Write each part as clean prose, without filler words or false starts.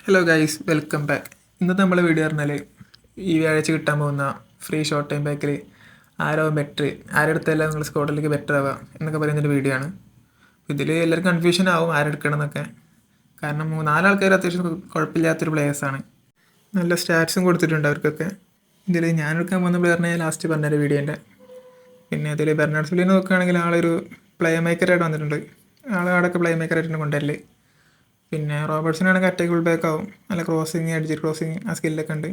Hello guys, welcome back. ഇന്നത്തെ നമ്മളെ video പറഞ്ഞാൽ ഈ വ്യാഴാഴ്ച കിട്ടാൻ പോകുന്ന ഫ്രീ ഷോർട്ട് ടൈം ബാക്കിൽ ആരോ ബെറ്റർ, ആരെടുത്തല്ല നിങ്ങൾ സ്കോഡിലേക്ക് ബെറ്റർ ആവുക എന്നൊക്കെ പറയുന്നൊരു വീഡിയോ ആണ്. ഇതിൽ എല്ലാവർക്കും കൺഫ്യൂഷൻ ആവും ആരെടുക്കണം എന്നൊക്കെ. കാരണം 4 ആൾക്കാർ അത്യാവശ്യം കുഴപ്പമില്ലാത്തൊരു പ്ലേയേഴ്സാണ്. നല്ല സ്റ്റാറ്റ്സും കൊടുത്തിട്ടുണ്ട് അവർക്കൊക്കെ. ഇതിൽ ഞാൻ എടുക്കാൻ പോകുന്ന പ്ലെയറിനെ ലാസ്റ്റ് പറഞ്ഞൊരു വീഡിയോൻ്റെ. പിന്നെ അതിൽ ബെർണാഡ് സിൽവയെ നോക്കുകയാണെങ്കിൽ ആളൊരു പ്ലേ മേക്കറായിട്ട് വന്നിട്ടുണ്ട്. ആളവിടെയൊക്കെ പ്ലേ മേക്കറായിട്ടാണ് കൊണ്ടുവരല്. പിന്നെ റോബർട്ട്സിനാണെങ്കിൽ അറ്റാക്കബിൾ ബാക്ക് ആവും, നല്ല ക്രോസിങ്, എഡ്ജ് ക്രോസിങ് ആ സ്കില്ലൊക്കെ ഉണ്ട്.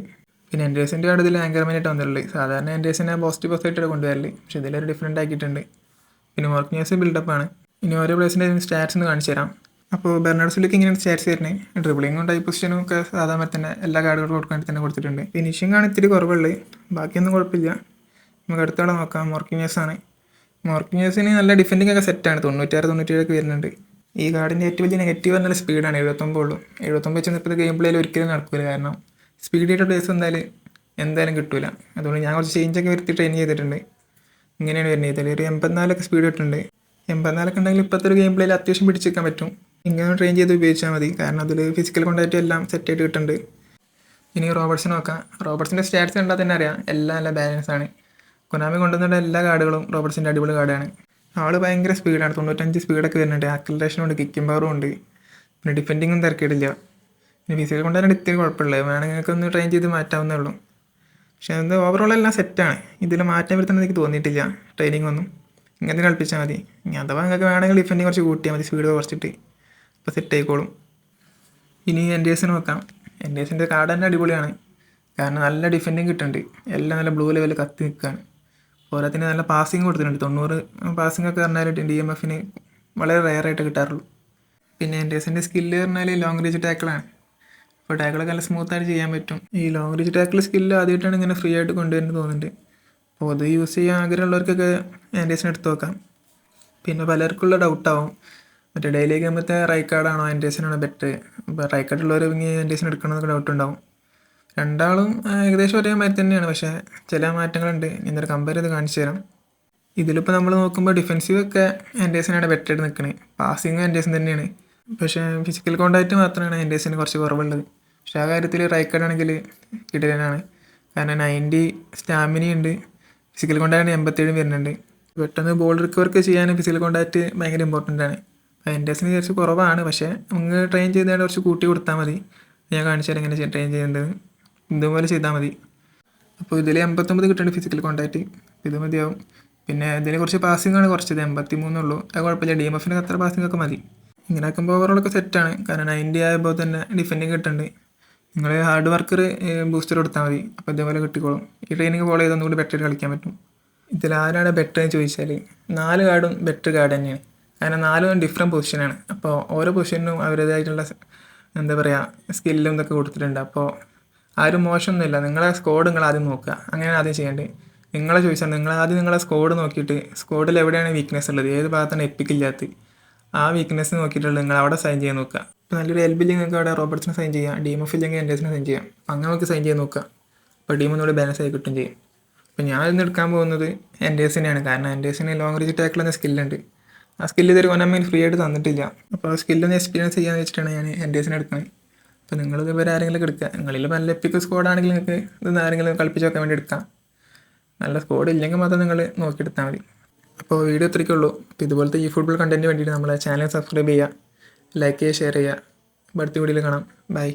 പിന്നെ എൻഡേഴ്സിൻ്റെ അവിടെ ഇതിൽ ആങ്കർമാനായിട്ട് വന്നിട്ടുള്ളത്. സാധാരണ എൻഡേഴ്സിനെ പോസിറ്റീവ് ആയിട്ടാണ് കൊണ്ടുവരല്, പക്ഷേ ഇതിലൊരു ഡിഫറെൻ്റ് ആക്കിയിട്ടുണ്ട്. പിന്നെ വർക്കിംഗ് ബിൽഡപ്പാണ്. ഇനി ഓരോ പ്ലേസിൻ്റെ സ്റ്റാറ്റ്സ് ഒന്ന് കാണിച്ചു തരാം. അപ്പോൾ ബെർണാഡ് സിൽവയ്ക്ക് ഇങ്ങനെയാണ് സ്റ്റാറ്റ്സ് വരുന്നത്. ഡ്രിബിളിങ്ങും ടൈപ്പ് പൊസിഷനും ഒക്കെ സാധാരണ തന്നെ എല്ലാ കാർഡുകളും കൊടുക്കാൻ തന്നെ കൊടുത്തിട്ടുണ്ട്. ഫിനിഷിംഗ് ആണ് ഇത്തിരി കുറവുള്ളത്, ബാക്കിയൊന്നും കുഴപ്പമില്ല. നമുക്ക് അടുത്തോടെ നോക്കാം. മോർക്കിനിയേഴ്സാണ്. മോർക്കിനിയേഴ്സിന് നല്ല ഡിഫെൻഡിങ് ഒക്കെ സെറ്റാണ്. 96-97 ഒക്കെ വരുന്നുണ്ട്. ഈ കാർഡിൻ്റെ ഏറ്റവും വലിയ നെഗറ്റീവ് പറഞ്ഞാൽ സ്പീഡാണ്. 79 ഉള്ളൂ. 79 വെച്ച് ഇപ്പോൾ ഗെയിം പ്ലേയിൽ ഒരിക്കലും നടക്കില്ല. കാരണം സ്പീഡ് ചെയ്ത പ്ലേസ് എന്തായാലും കിട്ടില്ല. അതുകൊണ്ട് ഞാൻ കുറച്ച് ചേഞ്ചൊക്കെ വരുത്തി ട്രെയിൻ ചെയ്തിട്ടുണ്ട്. ഇങ്ങനെയാണ് വരുന്നത്. ഇതിൽ ഒരു 84 സ്പീഡ് കിട്ടുന്നുണ്ട്. 84 ഉണ്ടെങ്കിൽ ഇപ്പോഴത്തെ ഒരു ഗെയിം പ്ലേയിൽ അത്യാവശ്യം പിടിച്ചെടുക്കാൻ പറ്റും. ഇങ്ങനെ ട്രെയിൻ ചെയ്ത് ഉപയോഗിച്ചാൽ മതി. കാരണം അതിൽ ഫിസിക്കൽ കോണ്ടാക്റ്റ് എല്ലാം സെറ്റായിട്ട് കിട്ടുന്നുണ്ട്. ഇനി റോബർട്ട്സിനെ നോക്കാം. റോബർട്ട്സിൻ്റെ സ്റ്റാറ്റ്സ് കണ്ടാൽ തന്നെ അറിയാം, എല്ലാം നല്ല ബാലൻസ് ആണ്. കൊനാമി കൊണ്ടുവന്നിട്ട് എല്ലാ കാർഡുകളും റോബർട്ട്സിൻ്റെ അടിപൊളി കാർഡാണ്. ആൾ ഭയങ്കര സ്പീഡാണ്. 95 സ്പീഡൊക്കെ വരുന്നുണ്ട്. ആക്സലറേഷനും ഉണ്ട്, കിക്കിംഗ് പവറും ഉണ്ട്. പിന്നെ ഡിഫെൻഡിങ്ങും തിരക്കിടില്ല. പിന്നെ ഫിസിക്കൽ കൊണ്ടാണ് ഇത്തിരി കുഴപ്പമുള്ളത്. വേണമെങ്കിൽ നിങ്ങൾക്ക് ഒന്ന് ട്രെയിൻ ചെയ്ത് മാറ്റാവുന്നേ ഉള്ളൂ. പക്ഷേ അത് ഓവറോൾ എല്ലാം സെറ്റാണ്. ഇതിൽ മാറ്റം വരുത്തണമെന്ന് എനിക്ക് തോന്നിയിട്ടില്ല. ട്രെയിനിങ് ഒന്നും ഇങ്ങനത്തെ കളിപ്പിച്ചാൽ മതി. ഇനി അഥവാ നിങ്ങൾക്ക് വേണമെങ്കിൽ ഡിഫെൻഡിങ് കുറച്ച് കൂട്ടിയാൽ മതി, സ്പീഡ് കുറച്ചിട്ട്. അപ്പോൾ സെറ്റ് ആയിക്കോളും. ഇനി എൻഡേഴ്സിന് നോക്കാം. എൻഡേഴ്സിൻ്റെ കാർഡ് തന്നെ അടിപൊളിയാണ്. കാരണം നല്ല ഡിഫെൻഡിങ് കിട്ടുന്നുണ്ട്. എല്ലാം നല്ല ബ്ലൂ ലെവലിൽ കത്തി നിൽക്കുകയാണ്. പോരാത്തിന് നല്ല പാസിങ് കൊടുത്തിട്ടുണ്ട്. 90 പാസിംഗ് ഒക്കെ പറഞ്ഞാൽ DMFന് വളരെ റെയറായിട്ട് കിട്ടാറുള്ളൂ. പിന്നെ എൻഡേഴ്സിൻ്റെ സ്കില്ല് പറഞ്ഞാൽ ലോങ് റേഞ്ച് ടാക്കിളാണ്. അപ്പോൾ ടാക്കിളൊക്കെ നല്ല സ്മൂത്തായിട്ട് ചെയ്യാൻ പറ്റും. ഈ ലോങ് റേഞ്ച് ടാക്കിൾ സ്കില്ല് ആദ്യമായിട്ടാണ് ഇങ്ങനെ ഫ്രീ ആയിട്ട് കൊണ്ടുവരുന്നത് തോന്നുന്നുണ്ട്. അപ്പോൾ അത് യൂസ് ചെയ്യാൻ ആഗ്രഹമുള്ളവർക്കൊക്കെ എൻഡേഴ്സിന് എടുത്ത് നോക്കാം. പിന്നെ പലർക്കുള്ള ഡൗട്ടാവും, മറ്റേ ഡെയിലി ഗെയിമത്തെ റൈക്കാർഡാണോ എൻഡേഴ്സിനാണോ ബെറ്റർ. ഇപ്പോൾ റൈക്കാർഡുള്ളവർ ഇനി എൻഡേഴ്സിന് എടുക്കണമെന്നൊക്കെ ഡൗട്ടുണ്ടാവും. രണ്ടാളും ഏകദേശം ഒരേ മാതിരി തന്നെയാണ്, പക്ഷേ ചില മാറ്റങ്ങളുണ്ട്. ഇന്നൊരു കമ്പയർ ചെയ്ത് കാണിച്ചു തരാം. ഇതിലിപ്പോൾ നമ്മൾ നോക്കുമ്പോൾ ഡിഫെൻസീവൊക്കെ എൻഡേഴ്സിനാണ് ബെറ്റർ ആയിട്ട് നിൽക്കുന്നത്. പാസിങ് എൻഡേഴ്സിന് തന്നെയാണ്. പക്ഷേ ഫിസിക്കൽ കോണ്ടാക്റ്റ് മാത്രമാണ് എൻഡേഴ്സിന് കുറച്ച് കുറവുള്ളത്. പക്ഷേ ആ കാര്യത്തിൽ റൈക്കാർഡാണെങ്കിൽ കിടിലനാണ്. കാരണം 90 സ്റ്റാമിനയുണ്ട്, ഫിസിക്കൽ കോണ്ടാക്റ്റ് 87 വരുന്നുണ്ട്. പെട്ടെന്ന് ബോൾ റിക്കവർക്ക് ചെയ്യാൻ ഫിസിക്കൽ കോണ്ടാക്റ്റ് ഭയങ്കര ഇമ്പോർട്ടൻ്റ് ആണ്. എൻഡേഴ്സിന് കുറച്ച് കുറവാണ്, പക്ഷേ നമുക്ക് ട്രെയിൻ ചെയ്താൽ കുറച്ച് കൂട്ടി കൊടുത്താൽ മതി. ഞാൻ കാണിച്ചു തരാം എങ്ങനെ ട്രെയിൻ ചെയ്യേണ്ടത്. ഇതുപോലെ ചെയ്താൽ മതി. അപ്പോൾ ഇതിൽ 89 കിട്ടുന്നുണ്ട് ഫിസിക്കൽ കോണ്ടാക്റ്റ്. ഇത് മതിയാവും. പിന്നെ ഇതിന് കുറച്ച് പാസിംഗ് ആണ് കുറച്ചത്, 83 ഉള്ളൂ. അത് കുഴപ്പമില്ല. DMFന് അത്ര പാസിംഗ് ഒക്കെ മതി. ഇങ്ങനെ ആക്കുമ്പോൾ ഓവറോളൊക്കെ സെറ്റാണ്. കാരണം 90 ആയപ്പോൾ തന്നെ ഡിഫെൻഡിങ് കിട്ടുന്നുണ്ട്. നിങ്ങൾ ഹാർഡ് വർക്കർ ബൂസ്റ്റർ കൊടുത്താൽ മതി. അപ്പോൾ ഇതേപോലെ കിട്ടിക്കോളും. ഈ ട്രെയിനിങ് ഫോളോ ചെയ്തൊന്നും കൂടി ബെറ്റർ കളിക്കാൻ പറ്റും. ഇതിൽ ആരാണ് ബെറ്റർ എന്ന് ചോദിച്ചാൽ 4 കാർഡും ബെറ്റർ കാർഡ് തന്നെയാണ്. കാരണം 4 ഡിഫറെൻറ്റ് പൊസിഷനാണ്. അപ്പോൾ ഓരോ പൊസിഷനും അവരുടേതായിട്ടുള്ള എന്താ പറയുക സ്കില്ലും ഇതൊക്കെ കൊടുത്തിട്ടുണ്ട്. അപ്പോൾ ആരും മോശമൊന്നുമില്ല. നിങ്ങളെ സ്കോഡ് നിങ്ങൾ ആദ്യം നോക്കുക. അങ്ങനെയാണ് ആദ്യം ചെയ്യേണ്ടത്. നിങ്ങളെ ചോദിച്ചാൽ നിങ്ങൾ ആദ്യം നിങ്ങളെ സ്കോഡ് നോക്കിയിട്ട് സ്കോഡിൽ എവിടെയാണ് വീക്ക്നെസ് ഉള്ളത്, ഏത് ഭാഗത്താണ് എപ്പിക്കില്ലാത്തത്, ആ വീക്ക്നെസ് നോക്കിയിട്ടുള്ളത് നിങ്ങൾ അവിടെ സൈൻ ചെയ്യാൻ നോക്കുക. ഇപ്പോൾ നല്ലൊരു LB നിങ്ങൾക്ക് അവിടെ റോബർട്ട്സിനെ സൈൻ ചെയ്യാം, DMF ഇല്ലെങ്കിൽ എൻഡേഴ്സിനെ സൈൻ ചെയ്യാം. അങ്ങനെ നമുക്ക് സൈൻ ചെയ്യാൻ നോക്കുക. അപ്പോൾ ടീമൊന്നുകൂടി ബാലൻസ് ആയി കിട്ടും ചെയ്യും. അപ്പോൾ ഞാൻ ഇന്ന് എടുക്കാൻ പോകുന്നത് എൻഡേഴ്സിനെയാണ്. കാരണം എൻഡേഴ്സിന് ലോങ് റേഞ്ച് ടാക്കിൾ എന്ന സ്കില്ലുണ്ട്. ആ സ്കില്ല് ഇതൊരു 1 ഫ്രീ ആയിട്ട് തന്നിട്ടില്ല. അപ്പോൾ ആ സ്കില്ലൊന്ന് എക്സ്പീരിയൻസ് ചെയ്യാന്ന് വെച്ചിട്ടാണ് ഞാൻ എൻഡേഴ്സിനെ എടുക്കുന്നത്. അപ്പോൾ നിങ്ങളിത് ഇവർ ആരെങ്കിലും എടുക്കുക. നിങ്ങളിൽ നല്ല എപ്പിക്ക് സ്കോഡാണെങ്കിൽ നിങ്ങൾക്ക് ഇത് ആരെങ്കിലും കളിപ്പിച്ച് വെക്കാൻ വേണ്ടി എടുക്കാം. നല്ല സ്കോഡ് ഇല്ലെങ്കിൽ മാത്രം നിങ്ങൾ നോക്കിയെടുത്താൽ മതി. അപ്പോൾ വീഡിയോ ഇത്രയ്ക്കേ ഉള്ളൂ. അപ്പോൾ ഇതുപോലത്തെ ഈ ഫുട്ബോൾ കണ്ടൻറ്റിന് വേണ്ടിയിട്ട് നമ്മളെ ചാനൽ സബ്സ്ക്രൈബ് ചെയ്യുക, ലൈക്ക് ചെയ്യുക, ഷെയർ ചെയ്യുക. അടുത്ത വീഡിയോയിൽ കാണാം. ബൈ.